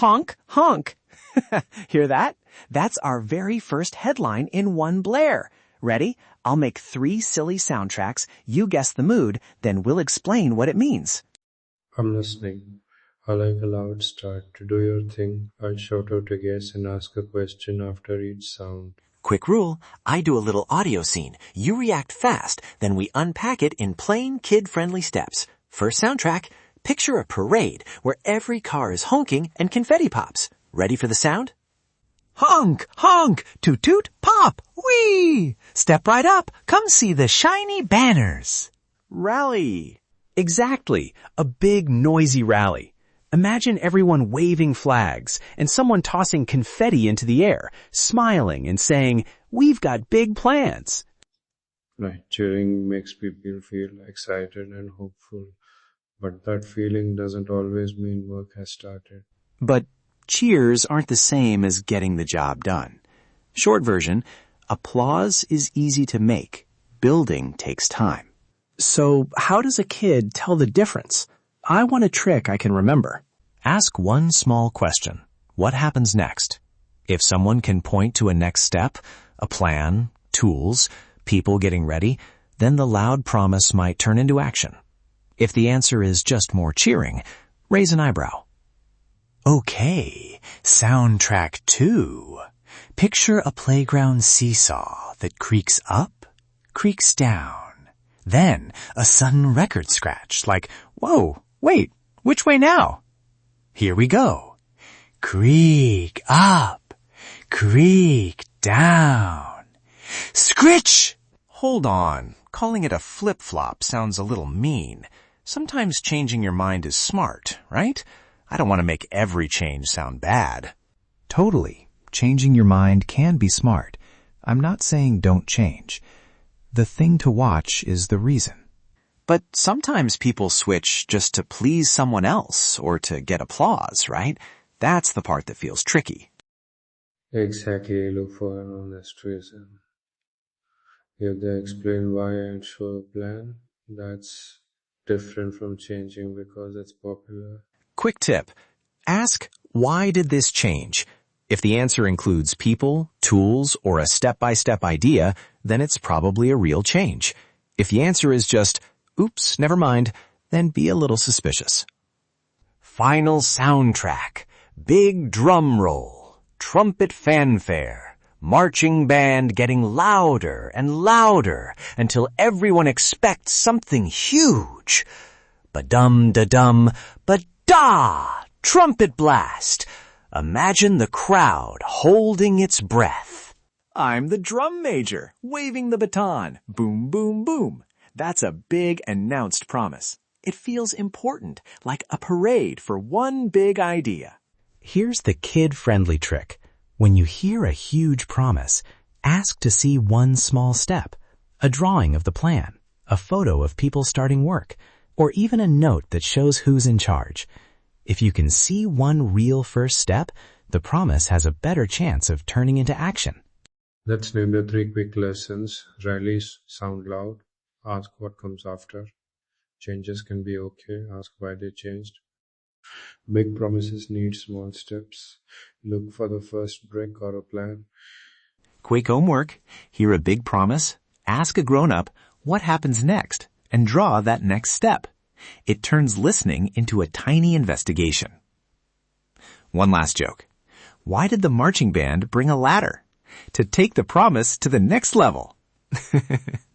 honk, honk. Hear that? That's our very first headline in one blare. Ready? I'll make 3 silly soundtracks, you guess the mood, then we'll explain what it means. I'm listening. I like a loud start. To do your thing, I shout out a guess and ask a question after each sound. Quick rule, I do a little audio scene. You react fast, then we unpack it in plain kid-friendly steps. First soundtrack, picture a parade where every car is honking and confetti pops. Ready for the sound? Honk, honk, toot toot, pop, whee! Step right up, come see the shiny banners. Rally. Exactly, a big noisy rally. Imagine everyone waving flags and someone tossing confetti into the air, smiling and saying, "We've got big plans." Right, cheering makes people feel excited and hopeful, but that feeling doesn't always mean work has started. But cheers aren't the same as getting the job done. Short version, applause is easy to make. Building takes time. So how does a kid tell the difference? I want a trick I can remember. Ask one small question. What happens next? If someone can point to a next step, a plan, tools, people getting ready, then the loud promise might turn into action. If the answer is just more cheering, raise an eyebrow. Okay, soundtrack 2. Picture a playground seesaw that creaks up, creaks down. Then a sudden record scratch like, whoa, wait, which way now? Here we go. Creak up, creak down. Scritch! Hold on, calling it a flip-flop sounds a little mean. Sometimes changing your mind is smart, right? I don't want to make every change sound bad. Totally. Changing your mind can be smart. I'm not saying don't change. The thing to watch is the reason. But sometimes people switch just to please someone else or to get applause, right? That's the part that feels tricky. Exactly, look for an honest reason. If they explain why and show a plan, that's different from changing because it's popular. Quick tip. Ask, why did this change? If the answer includes people, tools, or a step-by-step idea, then it's probably a real change. If the answer is just, oops, never mind, then be a little suspicious. Final soundtrack. Big drum roll. Trumpet fanfare. Marching band getting louder and louder until everyone expects something huge. Ba-dum-da-dum, ba-da! Trumpet blast. Imagine the crowd holding its breath. I'm the drum major, waving the baton. Boom, boom, boom. That's a big announced promise. It feels important, like a parade for one big idea. Here's the kid-friendly trick. When you hear a huge promise, ask to see one small step, a drawing of the plan, a photo of people starting work, or even a note that shows who's in charge. If you can see one real first step, the promise has a better chance of turning into action. Let's name the 3 quick lessons. Rallies sound loud. Ask what comes after. Changes can be okay. Ask why they changed. Big promises need small steps. Look for the first brick or a plan. Quick homework. Hear a big promise. Ask a grown-up what happens next and draw that next step. It turns listening into a tiny investigation. One last joke. Why did the marching band bring a ladder? To take the promise to the next level.